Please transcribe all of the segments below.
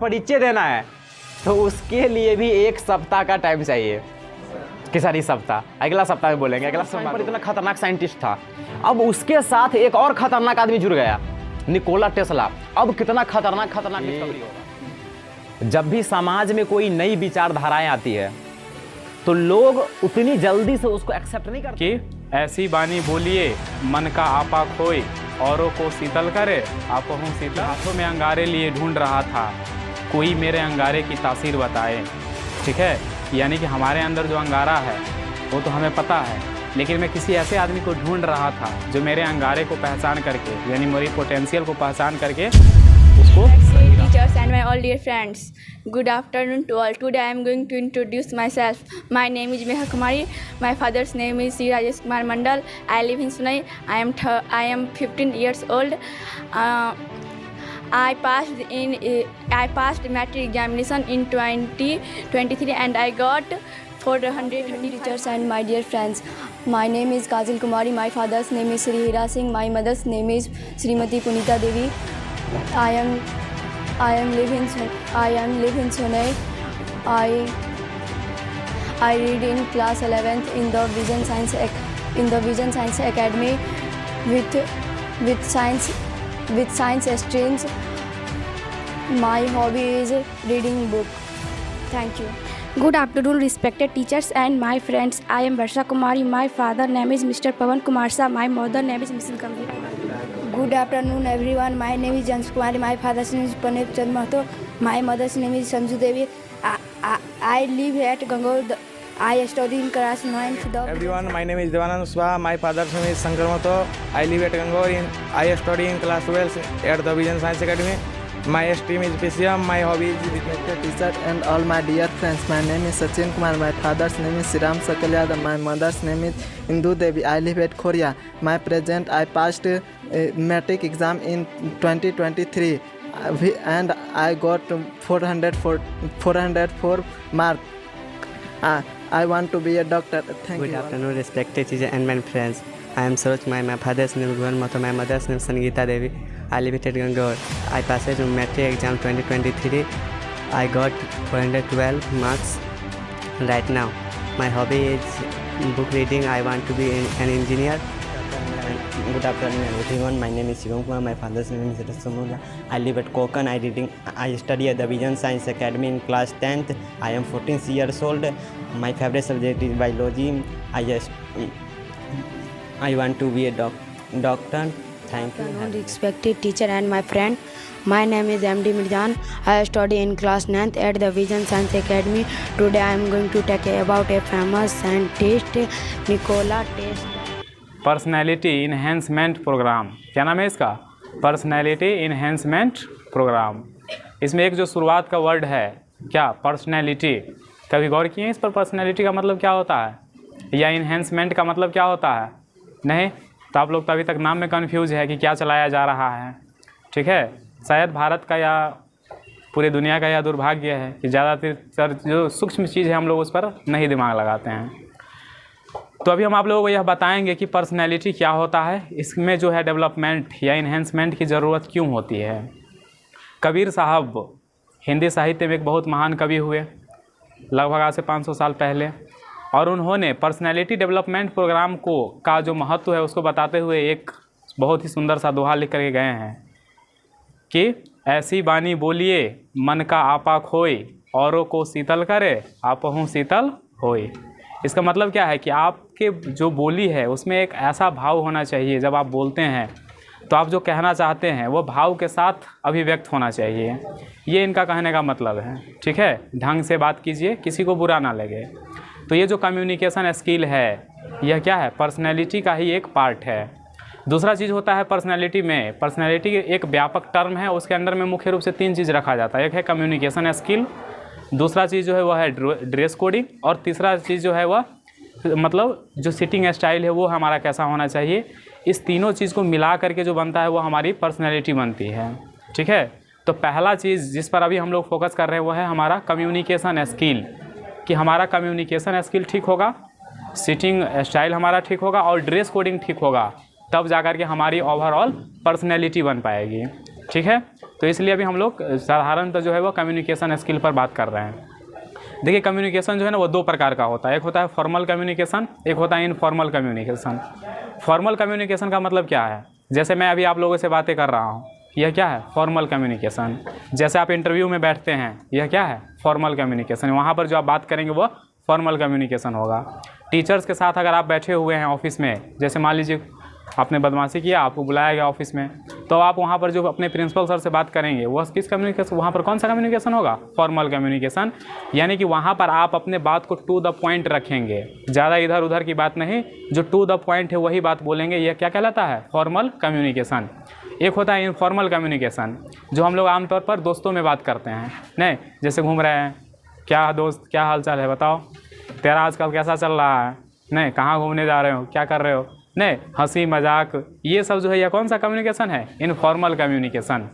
परिचय देना है तो उसके लिए भी 1 सप्ताह का टाइम चाहिए। कि सर, सप्ताह, अगला सप्ताह में बोलेंगे। अगला सप्ताह पर इतना खतरनाक साइंटिस्ट था, अब उसके साथ एक और खतरनाक आदमी जुड़ गया, निकोला टेस्ला। अब कितना खतरनाक डिस्कवरी होगा। जब भी समाज में कोई नई विचारधाराएं आती है तो लोग उतनी जल्दी से उसको एक्सेप्ट नहीं करते। कि ऐसी बानी बोलिए मन का आपा खोए, औरों को शीतल करे आप हूँ शीतल। हाथों में अंगारे लिए ढूंढ रहा था, कोई मेरे अंगारे की तासीर बताए। ठीक है, यानी कि हमारे अंदर जो अंगारा है वो तो हमें पता है, लेकिन मैं किसी ऐसे आदमी को ढूंढ रहा था जो मेरे अंगारे को पहचान करके, यानी मेरी पोटेंशियल को पहचान करके उसको। Teachers and my all dear friends, good afternoon to all. Today I am going to introduce myself. My name is Meha Kumari. My father's name is Sri Rajesh Kumar Mandal. I live in Sunai. I am 15 years old. I passed matric examination in 2023 and I got 420. Teachers and my dear friends, my name is Kajal Kumari. My father's name is Sri Hira Singh. My mother's name is Srimati Punita Devi. I am live in Sunai. I read in class 11th in the Vision Science Academy with science streams. My hobby is reading book. Thank you. Good afternoon, respected teachers and my friends. I am Varsha Kumari. My father name is Mr. Pawan Kumar Sa. My mother name is Mrs. Gambhir. Good afternoon, everyone. My name is Jansh Kumari. My father's name is Paneet Chand Mahato. My mother's name is Sanju Devi. I live at Gangor. I study in class 9th. Everyone, my name is Devanand Swaha. My father's name is Shankar Mahato. I live at Gangor. I study in class 12 at the Vision Science Academy. My stream is PCM. My hobby is respected teacher and all my dear friends. My name is Sachin Kumar. My father's name is Siram Sakalyada. My mother's name is Indu Devi. I live at Korea. My present, I passed matric exam in 2023 and I got 404 mark. I want to be a doctor. Thank you. Good afternoon, respected teacher and my friends. I am Saroj Kumar. My father's name is Bhuvan Mato. My mother's name is Sangeeta Devi. I live at Gangor. I passed matric exam 2023. I got 412 marks right now. My hobby is book reading. I want to be an engineer. Good afternoon everyone. My name is Shivam Kumar. My father's name is Rasamula. I live at Konkan. I study at the Vision Science Academy in class 10th. I am 14 years old. My favorite subject is biology. I want to be a doctor. Thank you. Respected teacher and my friend. My name is MD Mirjan. I study in class 9th at the Vision Science Academy. Today I am going to talk about a famous scientist, Nikola Tesla. Personality enhancement programme, क्या नाम है इसका? Personality enhancement programme. इसमें एक जो शुरुआत का word है क्या? पर्सनैलिटी। कभी गौर किए इस पर? पर्सनैलिटी का मतलब क्या होता है या इन्हेंसमेंट का मतलब क्या होता है? नहीं तो आप लोग तो अभी तक नाम में कन्फ्यूज है कि क्या चलाया जा रहा है। ठीक है, शायद भारत का या पूरी दुनिया का यह दुर्भाग्य है कि ज़्यादातर जो सूक्ष्म चीज़ है हम लोग उस पर नहीं दिमाग लगाते हैं। तो अभी हम आप लोगों को यह बताएंगे कि पर्सनैलिटी क्या होता है, इसमें जो है डेवलपमेंट या इन्हेंसमेंट की ज़रूरत क्यों होती है। कबीर साहब हिंदी साहित्य में एक बहुत महान कवि हुए, लगभग आज से 500 साल पहले, और उन्होंने पर्सनैलिटी डेवलपमेंट प्रोग्राम का जो महत्व है उसको बताते हुए एक बहुत ही सुंदर सा दोहा लिख करके गए हैं कि ऐसी बानी बोलिए मन का आपा खोए, औरों को शीतल करे आप हूँ शीतल होए। इसका मतलब क्या है कि आपके जो बोली है उसमें एक ऐसा भाव होना चाहिए, जब आप बोलते हैं तो आप जो कहना चाहते हैं वो भाव के साथ अभिव्यक्त होना चाहिए। ये इनका कहने का मतलब है। ठीक है, ढंग से बात कीजिए, किसी को बुरा ना लगे। तो ये जो कम्युनिकेशन स्किल है यह क्या है? पर्सनैलिटी का ही एक पार्ट है। दूसरा चीज़ होता है पर्सनैलिटी में, पर्सनैलिटी एक व्यापक टर्म है, उसके अंदर में मुख्य रूप से 3 चीज़ रखा जाता है। एक है कम्युनिकेशन स्किल, दूसरा चीज़ जो है वह है ड्रेस कोडिंग, और तीसरा चीज़ जो है वह मतलब जो सिटिंग स्टाइल है वो हमारा कैसा होना चाहिए। इस तीनों चीज़ को मिला करके जो बनता है वो हमारी पर्सनैलिटी बनती है। ठीक है, तो पहला चीज़ जिस पर अभी हम लोग फोकस कर रहे हैं वो है हमारा कम्युनिकेशन स्किल, कि हमारा कम्युनिकेशन स्किल ठीक होगा, सिटिंग स्टाइल हमारा ठीक होगा और ड्रेस कोडिंग ठीक होगा, तब जा कर के हमारी ओवरऑल पर्सनैलिटी बन पाएगी। ठीक है। तो इसलिए अभी हम लोग साधारणतः जो है वो कम्युनिकेशन स्किल पर बात कर रहे हैं। देखिए कम्युनिकेशन जो है ना वो दो प्रकार का होता है, एक होता है फॉर्मल कम्युनिकेशन, एक होता है इनफॉर्मल कम्युनिकेशन। फॉर्मल कम्युनिकेशन का मतलब क्या है, जैसे मैं अभी आप लोगों से बातें कर रहा हूँ, यह क्या है, फॉर्मल कम्युनिकेशन। जैसे आप इंटरव्यू में बैठते हैं, यह क्या है, फॉर्मल कम्युनिकेशन। वहाँ पर जो आप बात करेंगे वो फॉर्मल कम्युनिकेशन होगा। टीचर्स के साथ अगर आप बैठे हुए हैं ऑफिस में, जैसे मान लीजिए आपने बदमाशी किया, आपको बुलाया गया ऑफिस में, तो आप वहाँ पर जो अपने प्रिंसिपल सर से बात करेंगे वो किस कम्युनिकेशन, वहाँ पर कौन सा कम्युनिकेशन होगा, फॉर्मल कम्युनिकेशन। यानी कि वहाँ पर आप अपने बात को टू द पॉइंट रखेंगे, ज़्यादा इधर उधर की बात नहीं, जो टू द पॉइंट है वही बात बोलेंगे। यह क्या कहलाता है, फॉर्मल कम्युनिकेशन। एक होता है इनफॉर्मल कम्युनिकेशन, जो हम लोग आमतौर पर दोस्तों में बात करते हैं, नहीं, जैसे घूम रहे हैं, क्या दोस्त क्या हाल चाल है बताओ, तेरा आजकल कैसा चल रहा है, नहीं कहाँ घूमने जा रहे हो, क्या कर रहे हो, नहीं, हंसी मजाक, ये सब जो है यह कौन सा कम्युनिकेशन है, इनफॉर्मल कम्युनिकेशन।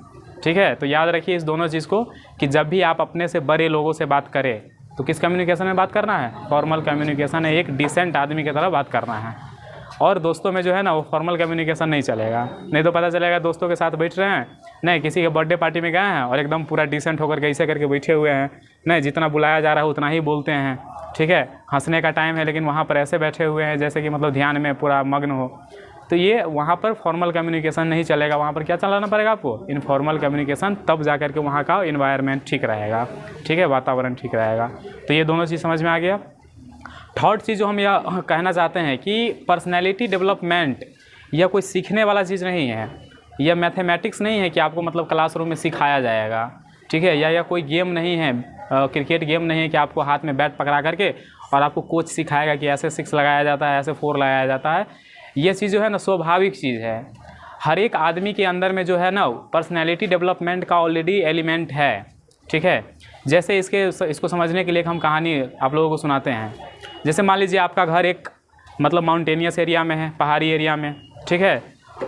ठीक है, तो याद रखिए इस दोनों चीज़ को कि जब भी आप अपने से बड़े लोगों से बात करें तो किस कम्युनिकेशन में बात करना है, फॉर्मल कम्युनिकेशन है, एक डिसेंट आदमी की तरह बात करना है। और दोस्तों में जो है ना वो फॉर्मल कम्युनिकेशन नहीं चलेगा, नहीं तो पता चलेगा दोस्तों के साथ बैठ रहे हैं, नहीं किसी के बर्थडे पार्टी में गए हैं और एकदम पूरा डिसेंट होकर के ऐसे करके बैठे हुए हैं, नहीं जितना बुलाया जा रहा है उतना ही बोलते हैं, ठीक है, हंसने का टाइम है लेकिन वहाँ पर ऐसे बैठे हुए हैं जैसे कि मतलब ध्यान में पूरा मग्न हो, तो ये वहाँ पर फॉर्मल कम्युनिकेशन नहीं चलेगा। वहाँ पर क्या चलाना पड़ेगा आपको, इनफॉर्मल कम्युनिकेशन, तब जा कर के वहाँ का इन्वायरमेंट ठीक रहेगा, ठीक है, वातावरण ठीक रहेगा। तो ये दोनों चीज़ समझ में आ गया। थर्ड चीज़ जो हम यह कहना चाहते हैं कि पर्सनैलिटी डेवलपमेंट यह कोई सीखने वाला चीज़ नहीं है, यह मैथमेटिक्स नहीं है कि आपको मतलब क्लासरूम में सिखाया जाएगा, ठीक है, या कोई गेम नहीं है, क्रिकेट गेम नहीं है कि आपको हाथ में बैट पकड़ा करके और आपको कोच सिखाएगा कि ऐसे 6 लगाया जाता है, ऐसे 4 लगाया जाता है। ये चीज़ जो है ना स्वाभाविक चीज़ है, हर एक आदमी के अंदर में जो है ना पर्सनैलिटी डेवलपमेंट का ऑलरेडी एलिमेंट है, ठीक है। जैसे इसको समझने के लिए हम कहानी आप लोगों को सुनाते हैं। जैसे मान लीजिए आपका घर एक मतलब माउंटेनियस एरिया में है, पहाड़ी एरिया में, ठीक है,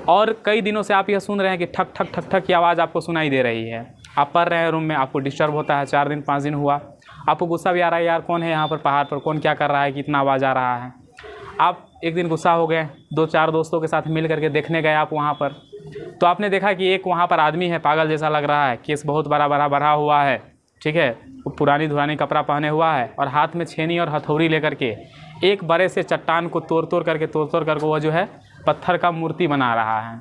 और कई दिनों से आप यह सुन रहे हैं कि ठक ठक ठक ठक की आवाज़ आपको सुनाई दे रही है। आप पढ़ रहे हैं रूम में, आपको डिस्टर्ब होता है, 4 दिन 5 दिन हुआ, आपको गुस्सा भी आ रहा है, यार कौन है यहाँ पर पहाड़ पर, कौन क्या कर रहा है, कितना आवाज़ आ रहा है। आप एक दिन गुस्सा हो गए, 2-4 दोस्तों के साथ मिल करके देखने गए आप वहाँ पर, तो आपने देखा कि एक वहाँ पर आदमी है, पागल जैसा लग रहा है, केस बहुत बड़ा बढ़ा हुआ है, ठीक है, वो पुरानी धुरानी कपड़ा पहने हुआ है और हाथ में छेनी और हथौड़ी लेकर के एक बड़े से चट्टान को तोड़ करके वो जो है पत्थर का मूर्ति बना रहा है।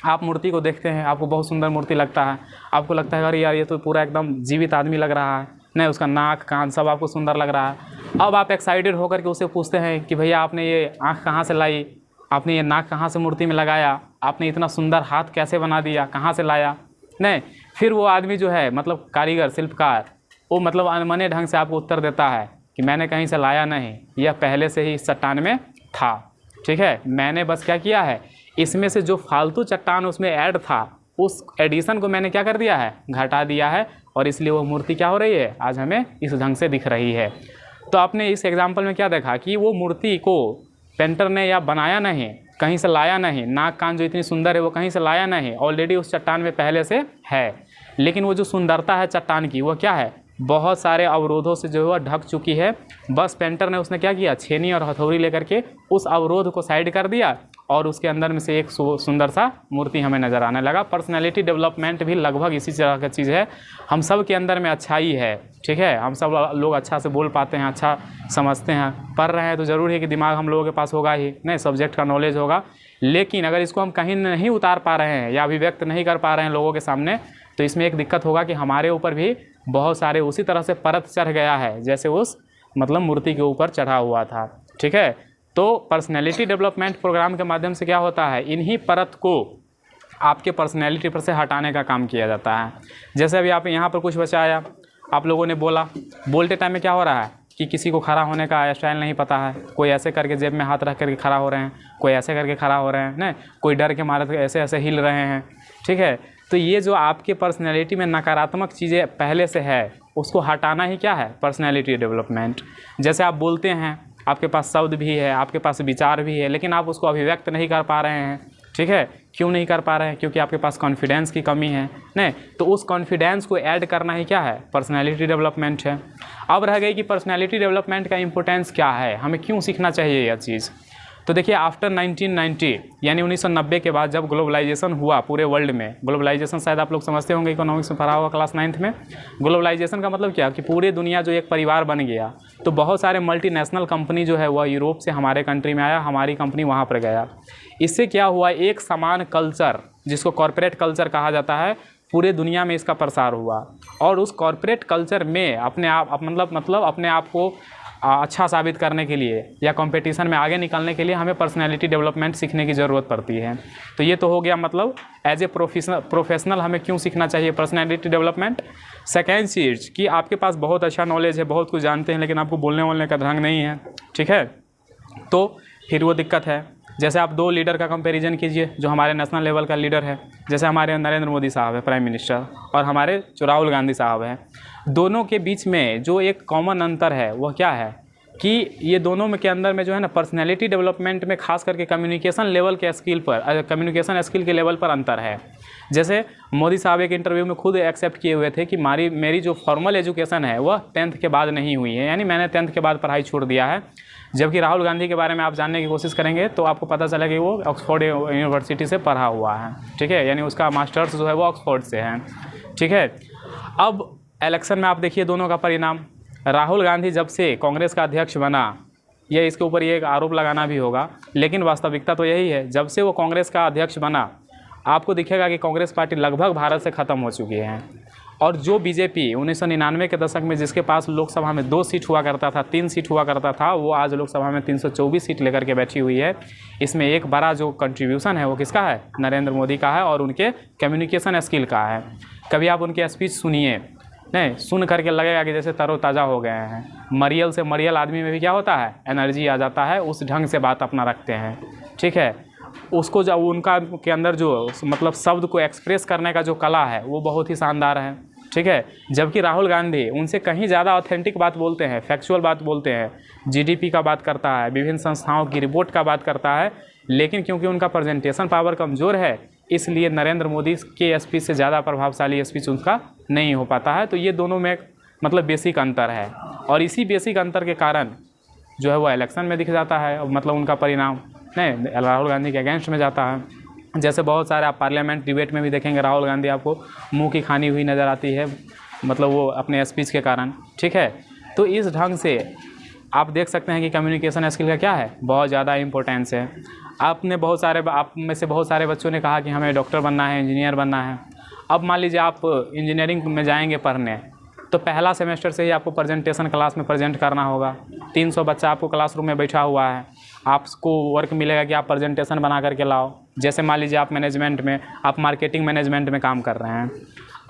आप मूर्ति को देखते हैं, आपको बहुत सुंदर मूर्ति लगता है, आपको लगता है अरे यार ये तो पूरा एकदम जीवित आदमी लग रहा है, नहीं उसका नाक कान सब आपको सुंदर लग रहा है। अब आप एक्साइटेड होकर के उसे पूछते हैं कि भैया आपने ये आँख कहाँ से लाई, आपने ये नाक कहाँ से मूर्ति में लगाया, आपने इतना सुंदर हाथ कैसे बना दिया, कहाँ से लाया। नहीं, फिर वो आदमी जो है मतलब कारीगर शिल्पकार, वो मतलब अनमने ढंग से आपको उत्तर देता है कि मैंने कहीं से लाया नहीं, यह पहले से ही इस चट्टान में था, ठीक है, मैंने बस क्या किया है, इसमें से जो फालतू चट्टान उसमें ऐड था उस एडिशन को मैंने क्या कर दिया है, घटा दिया है, और इसलिए वो मूर्ति क्या हो रही है, आज हमें इस ढंग से दिख रही है। तो आपने इस एग्जाम्पल में क्या देखा कि वो मूर्ति को पेंटर ने या बनाया नहीं, कहीं से लाया नहीं, नाक कान जो इतनी सुंदर है वो कहीं से लाया नहीं, ऑलरेडी उस चट्टान में पहले से है। लेकिन वो जो सुंदरता है चट्टान की वो क्या है, बहुत सारे अवरोधों से जो है ढक चुकी है। बस पेंटर ने उसने क्या किया, छेनी और हथौड़ी लेकर के उस अवरोध को साइड कर दिया और उसके अंदर में से एक सुंदर सा मूर्ति हमें नज़र आने लगा। पर्सनैलिटी डेवलपमेंट भी लगभग इसी तरह की चीज़ है। हम सब के अंदर में अच्छाई है, ठीक है, हम सब लोग अच्छा से बोल पाते हैं, अच्छा समझते हैं, पढ़ रहे हैं तो ज़रूरी है कि दिमाग हम लोगों के पास होगा ही, नहीं सब्जेक्ट का नॉलेज होगा। लेकिन अगर इसको हम कहीं नहीं उतार पा रहे हैं या अभिव्यक्त नहीं कर पा रहे हैं लोगों के सामने, तो इसमें एक दिक्कत होगा कि हमारे ऊपर भी बहुत सारे उसी तरह से परत चढ़ गया है जैसे उस मतलब मूर्ति के ऊपर चढ़ा हुआ था, ठीक है। तो पर्सनैलिटी डेवलपमेंट प्रोग्राम के माध्यम से क्या होता है, इन्हीं परत को आपके पर्सनैलिटी पर से हटाने का काम किया जाता है। जैसे अभी आप यहाँ पर कुछ बच्चा आया, आप लोगों ने बोला, बोलते टाइम में क्या हो रहा है कि किसी को खड़ा होने का स्टाइल नहीं पता है, कोई ऐसे करके जेब में हाथ रख करके खड़ा हो रहे हैं, कोई ऐसे करके खड़ा हो रहे हैं, नहीं कोई डर के मारे ऐसे ऐसे हिल रहे हैं, ठीक है। तो ये जो आपके पर्सनैलिटी में नकारात्मक चीज़ें पहले से है उसको हटाना ही क्या है, पर्सनैलिटी डेवलपमेंट। जैसे आप बोलते हैं, आपके पास शब्द भी है, आपके पास विचार भी है, लेकिन आप उसको अभिव्यक्त नहीं कर पा रहे हैं, ठीक है। क्यों नहीं कर पा रहे हैं, क्योंकि आपके पास कॉन्फिडेंस की कमी है, नहीं तो उस कॉन्फिडेंस को ऐड करना ही क्या है, पर्सनैलिटी डेवलपमेंट है। अब रह गई कि पर्सनैलिटी डेवलपमेंट का इम्पोर्टेंस क्या है, हमें क्यों सीखना चाहिए यह चीज़। तो देखिए आफ्टर 1990 यानी 1990 के बाद जब ग्लोबलाइजेशन हुआ पूरे वर्ल्ड में, ग्लोबलाइजेशन शायद आप लोग समझते होंगे, इकोनॉमिक्स में पढ़ा हुआ क्लास 9th में। ग्लोबलाइजेशन का मतलब क्या कि पूरी दुनिया जो एक परिवार बन गया, तो बहुत सारे मल्टीनेशनल कंपनी जो है वह यूरोप से हमारे कंट्री में आया, हमारी कंपनी वहाँ पर गया। इससे क्या हुआ, एक समान कल्चर जिसको कॉरपोरेट कल्चर कहा जाता है, पूरे दुनिया में इसका प्रसार हुआ। और उस कॉरपोरेट कल्चर में अपने आप मतलब अपने आप को अच्छा साबित करने के लिए या कंपटीशन में आगे निकलने के लिए हमें पर्सनैलिटी डेवलपमेंट सीखने की ज़रूरत पड़ती है। तो ये तो हो गया मतलब एज ए प्रोफेशनल हमें क्यों सीखना चाहिए पर्सनैलिटी डेवलपमेंट। सेकेंड चीज़ कि आपके पास बहुत अच्छा नॉलेज है, बहुत कुछ जानते हैं, लेकिन आपको बोलने वोलने का ढंग नहीं है, ठीक है, तो फिर वो दिक्कत है। जैसे आप दो लीडर का कंपैरिजन कीजिए, जो हमारे नेशनल लेवल का लीडर है, जैसे हमारे नरेंद्र मोदी साहब है प्राइम मिनिस्टर, और हमारे जो राहुल गांधी साहब हैं, दोनों के बीच में जो एक कॉमन अंतर है वह क्या है कि ये दोनों में के अंदर में जो है ना पर्सनैलिटी डेवलपमेंट में खास करके कम्युनिकेशन लेवल के स्किल पर, कम्युनिकेशन स्किल के लेवल पर अंतर है। जैसे मोदी साहब एक इंटरव्यू में खुद एक्सेप्ट किए हुए थे कि मेरी जो फॉर्मल एजुकेशन है वह 10th के बाद नहीं हुई है, यानी मैंने 10th के बाद पढ़ाई छोड़ दिया है। जबकि राहुल गांधी के बारे में आप जानने की कोशिश करेंगे तो आपको पता चला कि वो ऑक्सफोर्ड यूनिवर्सिटी से पढ़ा हुआ है, ठीक है, यानी उसका मास्टर्स जो है वो ऑक्सफोर्ड से है, ठीक है। अब इलेक्शन में आप देखिए दोनों का परिणाम। राहुल गांधी जब से कांग्रेस का अध्यक्ष बना, ये इसके ऊपर ये एक आरोप लगाना भी होगा, लेकिन वास्तविकता तो यही है, जब से वो कांग्रेस का अध्यक्ष बना आपको दिखेगा कि कांग्रेस पार्टी लगभग भारत से ख़त्म हो चुकी है। और जो बीजेपी 1999 के दशक में जिसके पास लोकसभा में 2 सीट हुआ करता था, 3 सीट हुआ करता था, वो आज लोकसभा में 324 सीट लेकर के बैठी हुई है। इसमें एक बड़ा जो कंट्रीब्यूशन है वो किसका है, नरेंद्र मोदी का है और उनके कम्युनिकेशन स्किल का है। कभी आप उनके स्पीच सुनिए, नहीं सुन करके लगेगा कि जैसे तरोताज़ा हो गए हैं। मरियल से मरियल आदमी में भी क्या होता है, एनर्जी आ जाता है, उस ढंग से बात अपना रखते हैं, ठीक है। उसको जब उनका के अंदर जो मतलब शब्द को एक्सप्रेस करने का जो कला है वो बहुत ही शानदार है, ठीक है। जबकि राहुल गांधी उनसे कहीं ज़्यादा ऑथेंटिक बात बोलते हैं, फैक्चुअल बात बोलते हैं, जीडीपी का बात करता है, विभिन्न संस्थाओं की रिपोर्ट का बात करता है, लेकिन क्योंकि उनका प्रेजेंटेशन पावर कमज़ोर है इसलिए नरेंद्र मोदी के स्पीच से ज़्यादा प्रभावशाली स्पीच उनका नहीं हो पाता है। तो ये दोनों में मतलब बेसिक अंतर है और इसी बेसिक अंतर के कारण जो है वो इलेक्शन में दिख जाता है, मतलब उनका परिणाम नहीं राहुल गांधी के अगेंस्ट में जाता है। जैसे बहुत सारे आप पार्लियामेंट डिबेट में भी देखेंगे राहुल गांधी आपको मुंह की खानी हुई नज़र आती है, मतलब वो अपने स्पीच के कारण, ठीक है। तो इस ढंग से आप देख सकते हैं कि कम्युनिकेशन स्किल का क्या है, बहुत ज़्यादा इंपॉर्टेंस है। आप में से बहुत सारे बच्चों ने कहा कि हमें डॉक्टर बनना है, इंजीनियर बनना है। अब मान लीजिए आप इंजीनियरिंग में जाएंगे पढ़ने, तो पहला सेमेस्टर से ही आपको प्रेजेंटेशन क्लास में प्रेजेंट करना होगा। 300 बच्चा आपको क्लासरूम में बैठा हुआ है, आपको वर्क मिलेगा कि आप प्रेजेंटेशन बना करके लाओ। जैसे मान लीजिए आप मैनेजमेंट में, आप मार्केटिंग मैनेजमेंट में काम कर रहे हैं,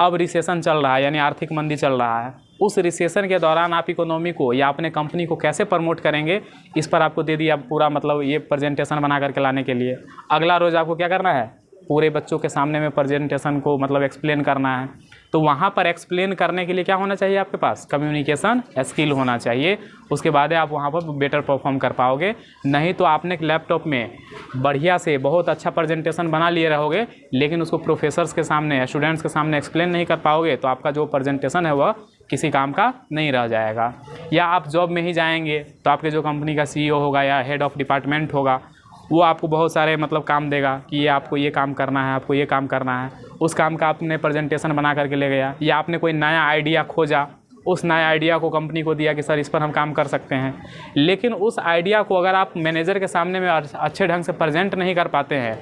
अब रिसेशन चल रहा है यानी आर्थिक मंदी चल रहा है, उस रिसेशन के दौरान आप इकोनॉमी को या अपने कंपनी को कैसे प्रमोट करेंगे इस पर आपको दे दिया पूरा मतलब ये प्रेजेंटेशन बना करके लाने के लिए। अगला रोज़ आपको क्या करना है, पूरे बच्चों के सामने में प्रेजेंटेशन को मतलब एक्सप्लेन करना है। तो वहाँ पर एक्सप्लेन करने के लिए क्या होना चाहिए, आपके पास कम्युनिकेशन स्किल होना चाहिए। उसके बाद आप वहाँ पर बेटर परफॉर्म कर पाओगे। नहीं तो आपने लैपटॉप में बढ़िया से बहुत अच्छा प्रेजेंटेशन बना लिए रहोगे, लेकिन उसको प्रोफेसर्स के सामने, स्टूडेंट्स के सामने एक्सप्लेन नहीं कर पाओगे, तो आपका जो प्रेजेंटेशन है वह किसी काम का नहीं रह जाएगा। या आप जॉब में ही जाएंगे तो आपके जो कंपनी का CEO होगा या हेड ऑफ डिपार्टमेंट होगा, वो आपको बहुत सारे मतलब काम देगा कि ये आपको ये काम करना है, आपको ये काम करना है। उस काम का आपने प्रेजेंटेशन बना करके ले गया, या आपने कोई नया आइडिया खोजा, उस नए आइडिया को कंपनी को दिया कि सर इस पर हम काम कर सकते हैं। लेकिन उस आइडिया को अगर आप मैनेजर के सामने में अच्छे ढंग से प्रेजेंट नहीं कर पाते हैं,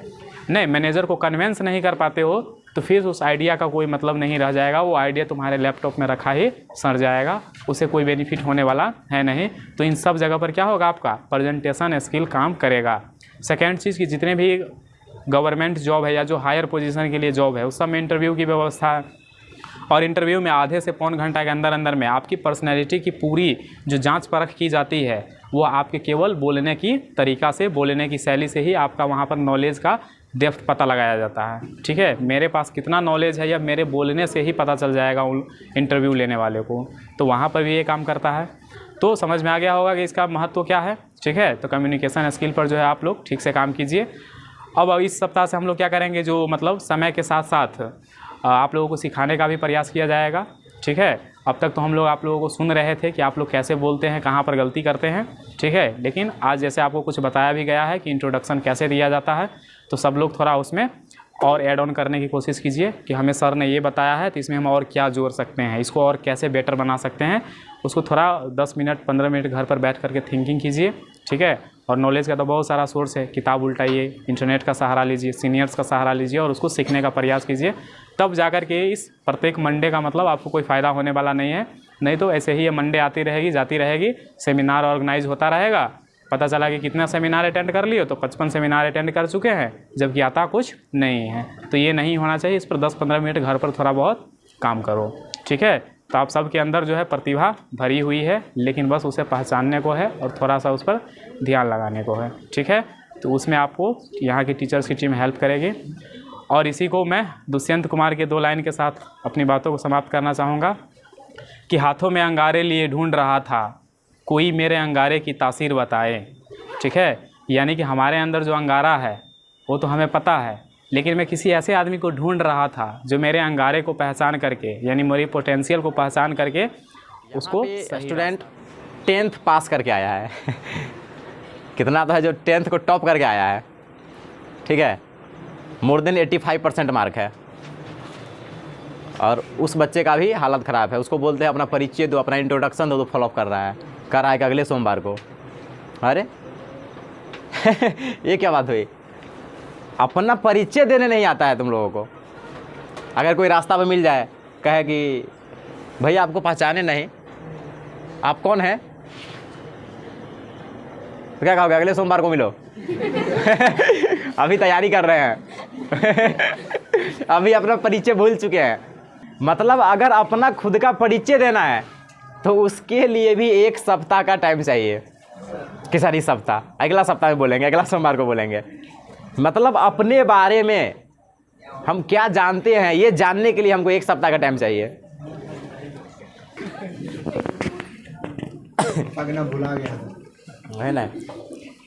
नहीं मैनेजर को कन्विंस नहीं कर पाते हो, तो फिर उस आइडिया का कोई मतलब नहीं रह जाएगा। वो आइडिया तुम्हारे लैपटॉप में रखा ही सड़ जाएगा, उससे कोई बेनिफिट होने वाला है नहीं। तो इन सब जगह पर क्या होगा, आपका प्रेजेंटेशन स्किल काम करेगा। सेकेंड चीज़ कि जितने भी गवर्नमेंट जॉब है या जो हायर पोजीशन के लिए जॉब है, उस सब में इंटरव्यू की व्यवस्था है, और इंटरव्यू में आधे से पौन घंटा के अंदर अंदर में आपकी पर्सनैलिटी की पूरी जो जांच परख की जाती है, वो आपके केवल बोलने की तरीका से, बोलने की शैली से ही आपका वहाँ पर नॉलेज का डेप्थ पता लगाया जाता है। ठीक है, मेरे पास कितना नॉलेज है या मेरे बोलने से ही पता चल जाएगा उन इंटरव्यू लेने वाले को। तो वहाँ पर भी ये काम करता है। तो समझ में आ गया होगा कि इसका महत्व क्या है। ठीक है, तो कम्युनिकेशन स्किल पर जो है आप लोग ठीक से काम कीजिए। अब इस सप्ताह से हम लोग क्या करेंगे, जो मतलब समय के साथ साथ आप लोगों को सिखाने का भी प्रयास किया जाएगा। ठीक है। अब तक तो हम लोग आप लोगों को सुन रहे थे कि आप लोग कैसे बोलते हैं, कहाँ पर गलती करते हैं, ठीक है। लेकिन आज जैसे आपको कुछ बताया भी गया है कि इंट्रोडक्शन कैसे दिया जाता है, तो सब लोग थोड़ा उसमें और ऐड ऑन करने की कोशिश कीजिए कि हमें सर ने ये बताया है तो इसमें हम और क्या जोड़ सकते हैं, इसको और कैसे बेटर बना सकते हैं। उसको थोड़ा 10 मिनट 15 मिनट घर पर बैठ करके थिंकिंग कीजिए, ठीक है। और नॉलेज का तो बहुत सारा सोर्स है, किताब उल्टाइए, इंटरनेट का सहारा लीजिए, सीनियर्स का सहारा लीजिए और उसको सीखने का प्रयास कीजिए। तब जाकर के इस प्रत्येक मंडे का मतलब आपको कोई फ़ायदा होने वाला नहीं है। नहीं तो ऐसे ही ये मंडे आती रहेगी जाती रहेगी, सेमिनार ऑर्गेनाइज होता रहेगा, पता चला कि कितना सेमिनार अटेंड कर लिए तो 55 सेमिनार अटेंड कर चुके हैं, जबकि आता कुछ नहीं है। तो ये नहीं होना चाहिए। इस पर 10-15 मिनट घर पर थोड़ा बहुत काम करो, ठीक है। तो आप सबके अंदर जो है प्रतिभा भरी हुई है, लेकिन बस उसे पहचानने को है और थोड़ा सा उस पर ध्यान लगाने को है, ठीक है। तो उसमें आपको यहाँ की टीचर्स की टीम हेल्प करेगी। और इसी को मैं दुष्यंत कुमार के 2 लाइन के साथ अपनी बातों को समाप्त करना चाहूँगा कि हाथों में अंगारे लिए ढूंढ रहा था, कोई मेरे अंगारे की तासीर बताए, ठीक है। यानी कि हमारे अंदर जो अंगारा है वो तो हमें पता है, लेकिन मैं किसी ऐसे आदमी को ढूंढ रहा था जो मेरे अंगारे को पहचान करके, यानी मेरी पोटेंशियल को पहचान करके उसको स्टूडेंट 10th पास करके आया है कितना तो है जो 10th को टॉप करके आया है, ठीक है। मोर देन 85% मार्क है। और उस बच्चे का भी हालत ख़राब है। उसको बोलते हैं अपना परिचय दो, अपना इंट्रोडक्शन दो, तो फॉलोअप कर रहा है कि अगले सोमवार को। अरे ये क्या बात हुई? अपना परिचय देने नहीं आता है तुम लोगों को। अगर कोई रास्ता पे मिल जाए, कहे कि भैया आपको पहचाने नहीं, आप कौन हैं, तो क्या कहोगे? अगले सोमवार को मिलो अभी तैयारी कर रहे हैं अभी अपना परिचय भूल चुके हैं। मतलब अगर अपना खुद का परिचय देना है तो उसके लिए भी 1 सप्ताह का टाइम चाहिए कि सर इस सप्ताह, अगला सप्ताह में बोलेंगे, अगला सोमवार को बोलेंगे। मतलब अपने बारे में हम क्या जानते हैं ये जानने के लिए हमको 1 सप्ताह का टाइम चाहिए। भुला गया है ना?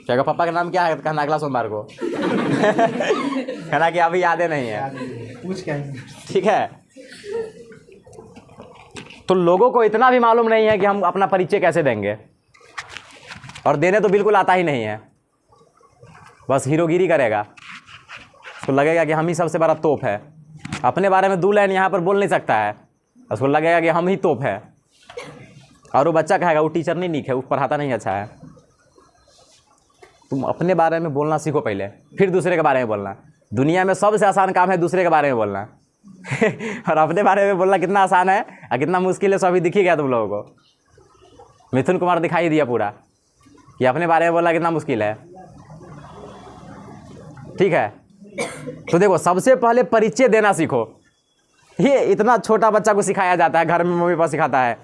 क्या पापा का नाम क्या है? कहना अगला सोमवार को कहना कि अभी याद नहीं है, पूछ क्या, ठीक है। तो लोगों को इतना भी मालूम नहीं है कि हम अपना परिचय कैसे देंगे, और देने तो बिल्कुल आता ही नहीं है, बस हीरोगिरी करेगा। उसको लगेगा कि हम ही सबसे बड़ा तोप है। अपने बारे में 2 लाइन यहाँ पर बोल नहीं सकता है, उसको लगेगा कि हम ही तोप है। और वो बच्चा कहेगा वो टीचर नहीं नीक है, वो पढ़ाता नहीं अच्छा है। तुम अपने बारे में बोलना सीखो पहले, फिर दूसरे के बारे में बोलना। दुनिया में सबसे आसान काम है दूसरे के बारे में बोलना और अपने बारे में बोलना कितना आसान है और कितना मुश्किल है, सो अभी दिख ही गया तुम लोगों को। मिथुन कुमार दिखाई दिया पूरा कि अपने बारे में बोलना कितना मुश्किल है, ठीक है। तो देखो, सबसे पहले परिचय देना सीखो। ये इतना छोटा बच्चा को सिखाया जाता है, घर में मम्मी पापा सिखाता है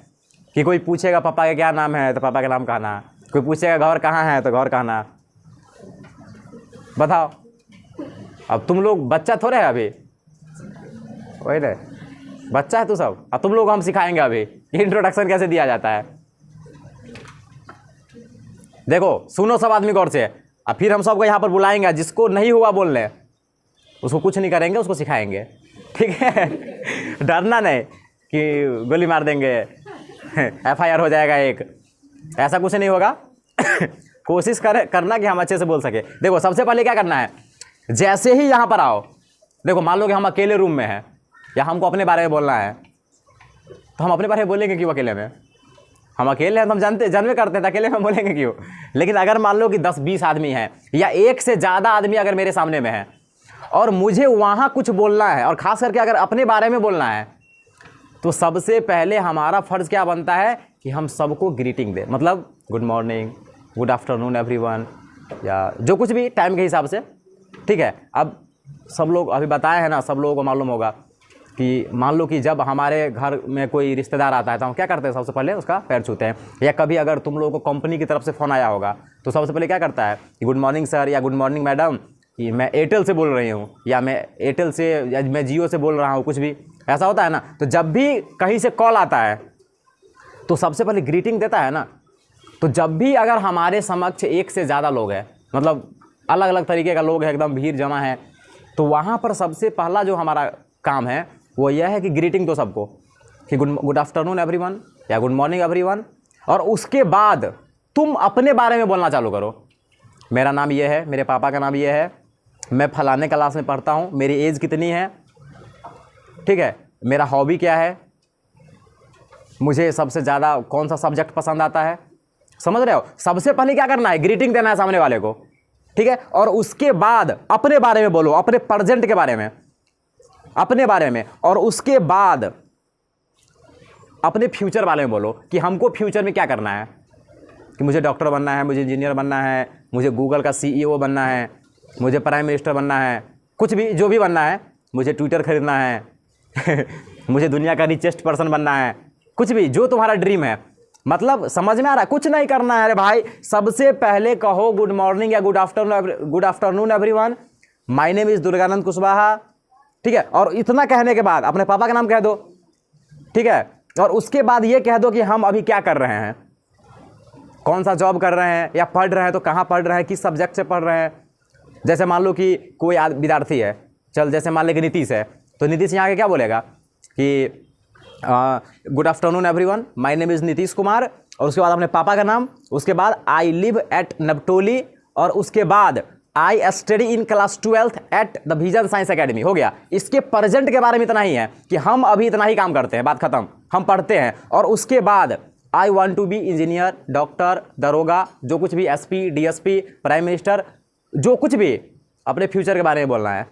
कि कोई पूछेगा पापा का क्या नाम है तो पापा का नाम कहना, कोई पूछेगा घर कहाँ है तो घर कहना। बताओ, अब तुम लोग बच्चा थोड़े है अभी, वही ना, बच्चा है तो सब। अब तुम लोग हम सिखाएंगे अभी इंट्रोडक्शन कैसे दिया जाता है। देखो सुनो सब आदमी गौर से, अब फिर हम सबको यहाँ पर बुलाएंगे, जिसको नहीं हुआ बोलने उसको कुछ नहीं करेंगे, उसको सिखाएंगे, ठीक है। डरना नहीं कि गोली मार देंगे FIR हो जाएगा एक, ऐसा कुछ नहीं होगा। कोशिश करना कि हम अच्छे से बोल सके। देखो सबसे पहले क्या करना है, जैसे ही यहाँ पर आओ, देखो मान लो कि हम अकेले रूम में हैं या हमको अपने बारे में बोलना है, तो हम अपने बारे में बोलेंगे क्यों अकेले में? हम अकेले हैं तो हम जानवे करते हैं, तो अकेले में बोलेंगे क्यों? लेकिन अगर मान लो कि 10-20 आदमी हैं या 1 से ज़्यादा आदमी अगर मेरे सामने में है और मुझे वहाँ कुछ बोलना है, और ख़ास करके अगर अपने बारे में बोलना है, तो सबसे पहले हमारा फ़र्ज़ क्या बनता है कि हम सबको ग्रीटिंग दें। मतलब good morning, good afternoon everyone, या जो कुछ भी टाइम के हिसाब से, ठीक है। अब सब लोग अभी बताए हैं ना, सब लोगों को मालूम होगा कि मान लो कि जब हमारे घर में कोई रिश्तेदार आता है तो हम क्या करते हैं, सबसे पहले उसका पैर छूते हैं। या कभी अगर तुम लोगों को कंपनी की तरफ से फ़ोन आया होगा तो सबसे पहले क्या करता है कि गुड मॉर्निंग सर, या गुड मॉर्निंग मैडम, कि मैं एयरटेल से बोल रही हूँ, या मैं एयरटेल से, या मैं जियो से बोल रहा हूँ, कुछ भी ऐसा होता है ना। तो जब भी कहीं से कॉल आता है तो सबसे पहले ग्रीटिंग देता है ना। तो जब भी अगर हमारे समक्ष 1 से ज़्यादा लोग हैं, मतलब अलग अलग तरीके का लोग हैं, एकदम भीड़ जमा है, तो वहाँ पर सबसे पहला जो हमारा काम है वो यह है कि ग्रीटिंग दो सबको। कि गुड आफ्टरनून एवरीवन या गुड मॉर्निंग एवरीवन, और उसके बाद तुम अपने बारे में बोलना चालू करो। मेरा नाम ये है, मेरे पापा का नाम ये है, मैं फलाने क्लास में पढ़ता हूँ, मेरी एज कितनी है, ठीक है, मेरा हॉबी क्या है, मुझे सबसे ज़्यादा कौन सा सब्जेक्ट पसंद आता है। समझ रहे हो? सबसे पहले क्या करना है, ग्रीटिंग देना है सामने वाले को, ठीक है, और उसके बाद अपने बारे में बोलो, अपने प्रेजेंट के बारे में, अपने बारे में, और उसके बाद अपने फ्यूचर बारे में बोलो कि हमको फ्यूचर में क्या करना है, कि मुझे डॉक्टर बनना है, मुझे इंजीनियर बनना है, मुझे गूगल का CEO बनना है, मुझे प्राइम मिनिस्टर बनना है, कुछ भी जो भी बनना है, मुझे ट्विटर खरीदना है मुझे दुनिया का रिचेस्ट पर्सन बनना है, कुछ भी जो तुम्हारा ड्रीम है। मतलब समझ में आ रहा है? कुछ नहीं करना है। अरे भाई, सबसे पहले कहो गुड मॉर्निंग या good afternoon everyone, my name is Durganand Kushwaha, ठीक है, और इतना कहने के बाद अपने पापा का नाम कह दो, ठीक है, और उसके बाद ये कह दो कि हम अभी क्या कर रहे हैं, कौन सा जॉब कर रहे हैं, या पढ़ रहे हैं तो कहाँ पढ़ रहे हैं, किस सब्जेक्ट से पढ़ रहे हैं। जैसे मान लो कि कोई विद्यार्थी है, चल जैसे मान ले कि नीतीश है, तो नीतीश यहाँ के क्या बोलेगा कि good afternoon everyone, my name is Nitish Kumar, और उसके बाद अपने पापा का नाम, उसके बाद आई लिव एट नबटोली, और उसके बाद I study in class 12th at the vision science academy. हो गया। इसके प्रेजेंट के बारे में इतना ही है कि हम अभी इतना ही काम करते हैं, बात खत्म, हम पढ़ते हैं। और उसके बाद I want to be engineer, doctor, दरोगा, जो कुछ भी, SP, DSP, प्राइम मिनिस्टर, जो कुछ भी, अपने फ्यूचर के बारे में बोलना है।